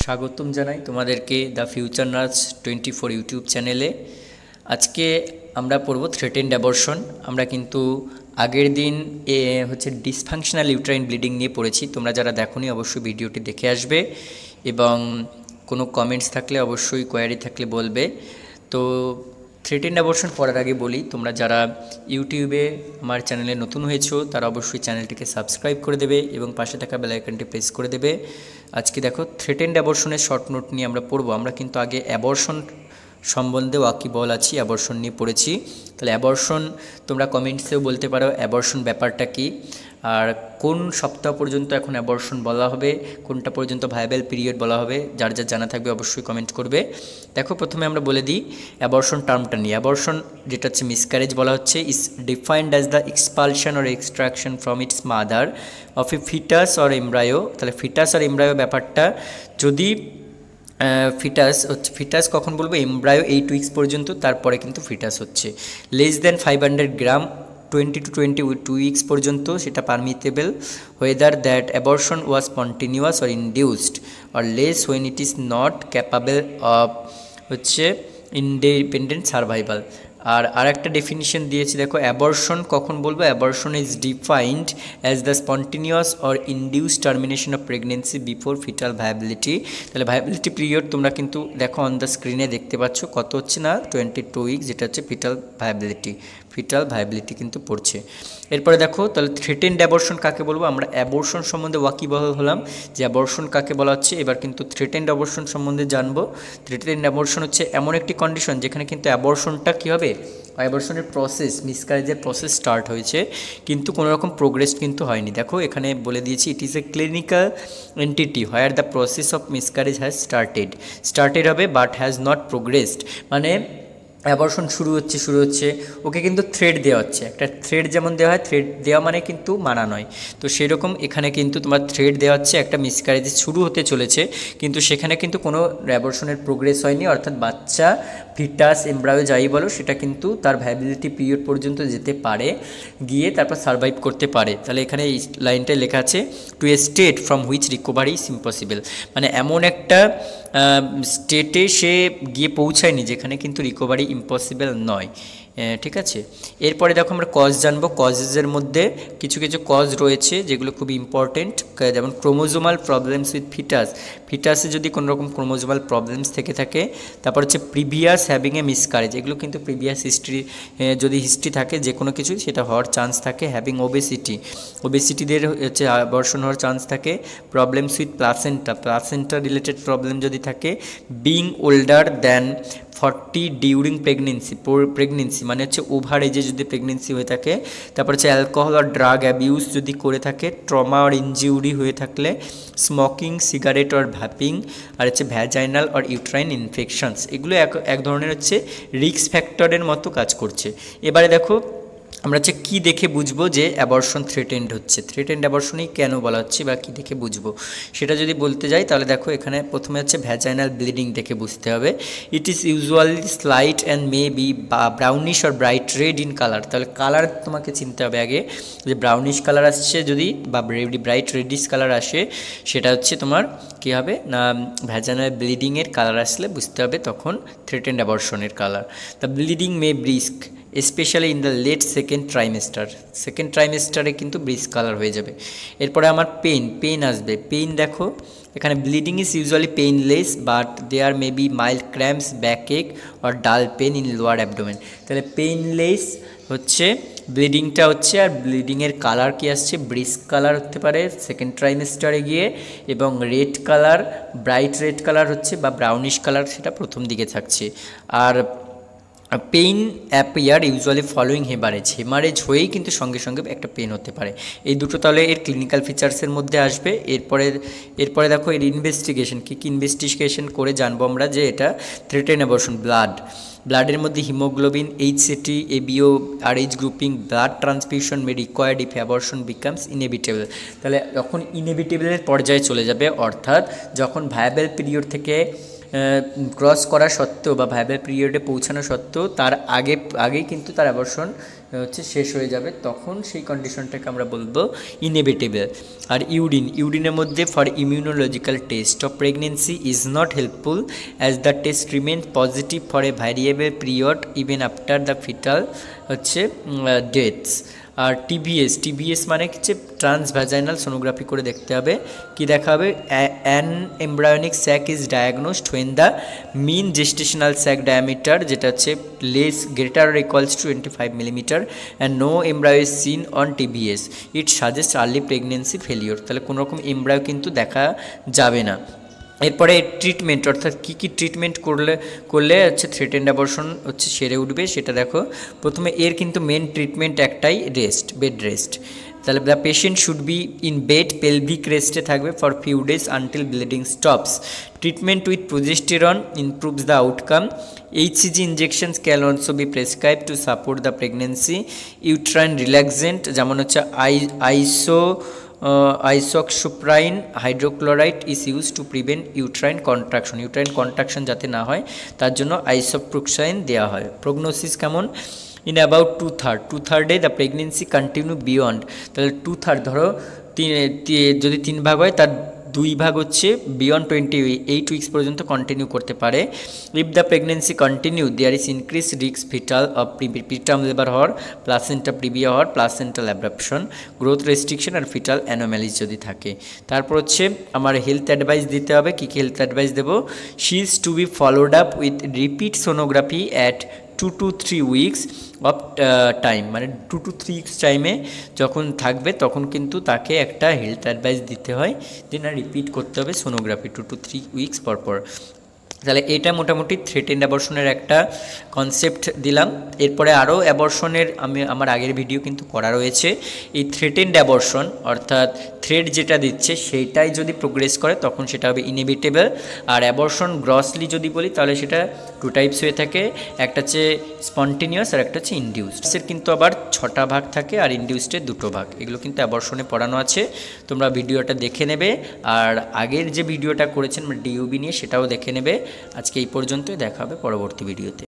স্বাগতম জানাই তোমাদেরকে দ্য ফিউচার নার্স 24 ইউটিউব চ্যানেলে। আজকে আমরা পড়ব থ্রেটেন্ড অ্যাবর্শন। আমরা কিন্তু আগের দিন ডিসফাংশনাল ইউট্রাইন ব্লিডিং নিয়ে পড়েছি। তোমরা যারা দেখোনি অবশ্যই ভিডিওটি দেখে আসবে এবং কোনো কমেন্টস থাকলে অবশ্যই কোয়ারি থাকলে বলবে। তো থ্রেটেন্ড অ্যাবর্শন পড়ার আগে বলি, তোমরা যারা ইউটিউবে আমার চ্যানেলে নতুন হয়েছো তারা অবশ্যই চ্যানেলটিকে সাবস্ক্রাইব করে দেবে এবং পাশে থাকা বেল আইকনটি প্রেস করে দেবে। আজকে দেখো থ্রেটেন্ড অ্যাবর্শনের শর্ট নোট নিয়ে আমরা পড়বো। আমরা কিন্তু আগে অ্যাবর্শন সম্বন্ধে ওয়াকিবহল আছি, অ্যাবর্শন নিয়ে পড়েছি। তাহলে অ্যাবর্শন তোমরা কমেন্টসেও বলতে পারো অ্যাবর্শন ব্যাপারটা কি, আর কোন সপ্তাহ পর্যন্ত এখন অ্যাবর্শন বলা হবে, কোনটা পর্যন্ত ভায়াবল পিরিয়ড বলা হবে। যার যা জানা থাকবে অবশ্যই কমেন্ট করবে। দেখো প্রথমে আমরা বলে দিই অ্যাবর্শন টার্মটা নিয়ে। অ্যাবর্শন যেটা হচ্ছে মিসক্যারেজ বলা হচ্ছে, is defined as the expulsion or extraction from its mother of a fetus or embryo. তাহলে ফিটাস আর এমব্রায়ো ব্যাপারটা, যদি ফিটাস কখন বলবো, এমব্রায়ো 8 উইকস পর্যন্ত, তারপরে কিন্তু ফিটাস হচ্ছে। Less than 500 gram 20 to 22 weeks পর্যন্ত সেটা পারমিটেবল, whether that abortion was spontaneous or induced, or less when it is not capable of independent survival। আর একটা ডেফিনিশন দিয়েছি, দেখো অ্যাবর্শন কখন বলবো। Abortion is defined as the spontaneous or induced termination of pregnancy before fetal viability. তাহলে viability period তোমরা কিন্তু দেখো on the স্ক্রিনে দেখতে পাচ্ছ কত হচ্ছে না, 22 উইকস, যেটা হচ্ছে ফিটাল ভায়াবিলিটি কিন্তু পড়ছে। এরপরে দেখো তাহলে থ্রেটেন্ড অ্যাবর্শন কাকে বলবো। আমরা অ্যাবর্শন সম্বন্ধে ওয়াকিবহল হলাম যে অ্যাবর্শন কাকে বলা হচ্ছে। এবার কিন্তু থ্রেটেন্ড অ্যাবর্শন সম্বন্ধে জানবো। থ্রেটেন্ড অ্যাবর্শন হচ্ছে এমন একটি কন্ডিশন যেখানে কিন্তু অ্যাবর্শনটা কী হবে, অ্যাবর্শনের প্রসেস, মিসক্যারেজের প্রসেস স্টার্ট হয়েছে কিন্তু কোনো রকম প্রোগ্রেস কিন্তু হয়নি। দেখো এখানে বলে দিয়েছি, it is a clinical entity where the process of miscarriage has started হবে বাট হ্যাজ নট প্রোগ্রেসড। মানে অ্যাবর্শন শুরু হচ্ছে, ওকে কিন্তু থ্রেড দেওয়া হচ্ছে। একটা থ্রেড যেমন দেওয়া হয়, থ্রেড দেওয়া মানে কিন্তু মানা নয়, তো সেরকম এখানে কিন্তু তোমার থ্রেড দেওয়া হচ্ছে, একটা মিসক্যারেজ শুরু হতে চলেছে কিন্তু সেখানে কিন্তু কোনো অ্যাবর্শনের প্রোগ্রেস হয়নি, অর্থাৎ বাচ্চা, ফিটাস, এমব্রায়ো যাই বলো, সেটা কিন্তু তার ভ্যাবিলিটি পিরিয়ড পর্যন্ত যেতে পারে, গিয়ে তারপর সারভাইভ করতে পারে। তাহলে এখানে এই লাইনটায় লেখা আছে, to a state from which recovery is impossible. মানে এমন একটা স্টেটে সে গিয়ে পৌঁছায়নি যেখানে কিন্তু রিকভারি ইম্পসিবল নয়। ঠিক আছে, এরপরে দেখো আমরা কজ জানবো। কজেসের মধ্যে কিছু কজ রয়েছে যেগুলো খুবই ইম্পর্টেন্ট, যেমন ক্রোমোজোমাল প্রবলেমস উইথ ফিটাসে যদি কোনো রকম ক্রোমোজোমাল প্রবলেমস থেকে থাকে। তারপর হচ্ছে প্রিভিয়াস হ্যাভিং এ মিসক্যারেজ, এগুলো কিন্তু প্রিভিয়াস যদি হিস্ট্রি থাকে যে কোনো কিছু, সেটা হওয়ার চান্স থাকে। হ্যাভিং ওবেসিটিদের হচ্ছে অ্যাবর্শন হওয়ার চান্স থাকে। Problems with placenta related problem যদি থাকে। Being older than 40 during pregnancy মানে হচ্ছে ওভার এজে যদি প্রেগনেন্সি হয়ে থাকে। তারপর হচ্ছে অ্যালকোহল আর ড্রাগ অ্যাবিউজ যদি করে থাকে। ট্রমা আর ইনজিউরি হয়ে থাকলে। স্মোকিং, সিগারেট আর ভ্যাপিং, আর হচ্ছে ভ্যাজাইনাল আর ইউট্রাইন ইনফেকশনস, এগুলো এক ধরনের হচ্ছে রিস্ক ফ্যাক্টরের মতো কাজ করছে। এবারে দেখো আমরা হচ্ছে কী দেখে বুঝবো যে অ্যাবর্শন থ্রেটেন্ড হচ্ছে, থ্রেটেন্ড অ্যাবর্শনই কেন বলা হচ্ছে বা কী দেখে বুঝবো সেটা যদি বলতে যাই, তাহলে দেখো এখানে প্রথমে হচ্ছে ভ্যাজাইনাল ব্লিডিং দেখে বুঝতে হবে। It is usually slight and may be brownish or bright red in colour. তাহলে কালার তোমাকে চিনতে হবে আগে, যে ব্রাউনিশ কালার আসছে যদি বা ব্রাইট রেডিশ কালার আসে, সেটা হচ্ছে তোমার কী হবে না, ভ্যাজাইনাল ব্লিডিংয়ের কালার আসলে বুঝতে হবে তখন থ্রেটেন্ড অ্যাবর্শনের colour. The bleeding may brisk specially in the late second ট্রাইমেস্টারে কিন্তু ব্রিস্ক কালার হয়ে যাবে। এরপরে আমার পেন আসবে। পেইন দেখো এখানে bleeding is usually painless but there may be mild cramps, backache or dull pain in lower abdomen. তাহলে পেইনলেস হচ্ছে ব্লিডিংটা হচ্ছে, আর ব্লিডিংয়ের কালার কি আসছে, ব্রিস্ক কালার হতে পারে সেকেন্ড ট্রাইমেস্টারে গিয়ে, এবং red colour, bright red colour হচ্ছে বা ব্রাউনিশ কালার, সেটা প্রথম দিকে থাকছে। আর pain appear usually following haemorrhage হয়েই কিন্তু সঙ্গে সঙ্গে একটা পেন হতে পারে। এই দুটো তাহলে এর ক্লিনিক্যাল ফিচার্সের মধ্যে আসবে। এরপরে দেখো এর ইনভেস্টিগেশন, কী ইনভেস্টিগেশন করে জানবো আমরা যে এটা থ্রেটেন্ড অ্যাবর্শন। ব্লাডের মধ্যে haemoglobin, HCT, ABO, RH grouping, blood transfusion May required if abortion becomes inevitable. তাহলে যখন ইনএভিটেবলের পর্যায়ে চলে যাবে, অর্থাৎ যখন ভায়াবল পিরিয়ড থেকে ক্রস করা সত্ত্বেও বা ভায়াবল পিরিয়ডে পৌঁছানো সত্ত্বেও তার আগেই কিন্তু তার অ্যাবর্শন হচ্ছে শেষ হয়ে যাবে, তখন সেই কন্ডিশনটাকে আমরা বলবো ইনএভিটেবল। আর ইউরিনের মধ্যে for immunological test of pregnancy is not helpful as the test remain positive for a variable period even after the fetal হচ্ছে ডেথস। আর টিবিএস মানে হচ্ছে ট্রান্সভ্যাজাইনাল সোনোগ্রাফি করে দেখতে হবে, কি দেখা হবে, an embryonic sac is diagnosed when the mean gestational sac diameter, যেটা হচ্ছে less greater or equals to 25 millimetre and no embryo is seen on TBS, it suggest early pregnancy failure. তাহলে কোনো রকম এমব্রায়ো কিন্তু দেখা যাবে না। এরপরে ট্রিটমেন্ট, অর্থাৎ কী ট্রিটমেন্ট করলে হচ্ছে থ্রেটেন্ড অ্যাবর্শন হচ্ছে সেরে উঠবে সেটা দেখো। প্রথমে এর কিন্তু মেন ট্রিটমেন্ট একটাই, বেড রেস্ট। তাহলে the patient should be in bed, pelvic রেস্টে থাকবে for few days until bleeding stops. Treatment with progesterone improves the outcome. HCG injections can also be prescribe to support the pregnancy. Uterine relaxant যেমন হচ্ছে isoxsuprine hydrochloride is use to prevent uterine contraction যাতে না হয় তার জন্য আইসোপ্রোক্সাইন দেওয়া হয়। Prognosis কেমন, ইন অ্যাবাউট টু থার্ডে দ্য প্রেগনেন্সি কন্টিনিউ বিয়ন্ড। তাহলে 2/3 ধরো যদি 3 ভাগ হয় তার 2 ভাগ হচ্ছে বিয়ন্ড 28 উইক্স পর্যন্ত কন্টিনিউ করতে পারে। If the pregnancy continue there is increase risk fetal of preterm labour হওয়ার, প্লাসেন্টা প্রিভিয়া হওয়ার, প্লাসেন্টাল অ্যাব্রাপশন, গ্রোথ রেস্ট্রিকশন আর ফিটাল অ্যানোম্যালিজ যদি থাকে। তারপর হচ্ছে আমার হেলথ অ্যাডভাইস দিতে হবে। কী হেলথ অ্যাডভাইস দেবো, she is to be followed up with repeat sonography at 2 to 3 weeks of time, মানে 2 to 3 উইক্স টাইমে যখন থাকবে তখন কিন্তু তাকে একটা হেলথ অ্যাডভাইস দিতে হয় যে না রিপিট করতে হবে সোনোগ্রাফি 2 to 3 উইক্স পর। তাহলে এটা মোটামুটি থ্রেটেন্ড অ্যাবর্শনের একটা কনসেপ্ট দিলাম। এরপরে আরও অ্যাবর্শনের আমার আগের ভিডিও কিন্তু করা রয়েছে। এই থ্রেটেন্ড অ্যাবর্শন অর্থাৎ থ্রেড যেটা দিচ্ছে সেইটাই যদি প্রোগ্রেস করে তখন সেটা হবে ইনএভিটেবল। আর অ্যাবর্শন গ্রসলি যদি বলি তাহলে সেটা 2 টাইপস হয়ে থাকে, একটা হচ্ছে স্পন্টেনিয়াস আর একটা হচ্ছে ইনডিউসড। এর কিন্তু আবার 6টা ভাগ থাকে আর ইনডিউসডের 2টো ভাগ। এগুলো কিন্তু অ্যাবর্শনে পড়ানো আছে, তোমরা ভিডিওটা দেখে নেবে। আর আগের যে ভিডিওটা করেছেন ডিউবি নিয়ে সেটাও দেখে নেবে। আজকে এই পর্যন্তই, দেখা হবে পরবর্তী ভিডিওতে।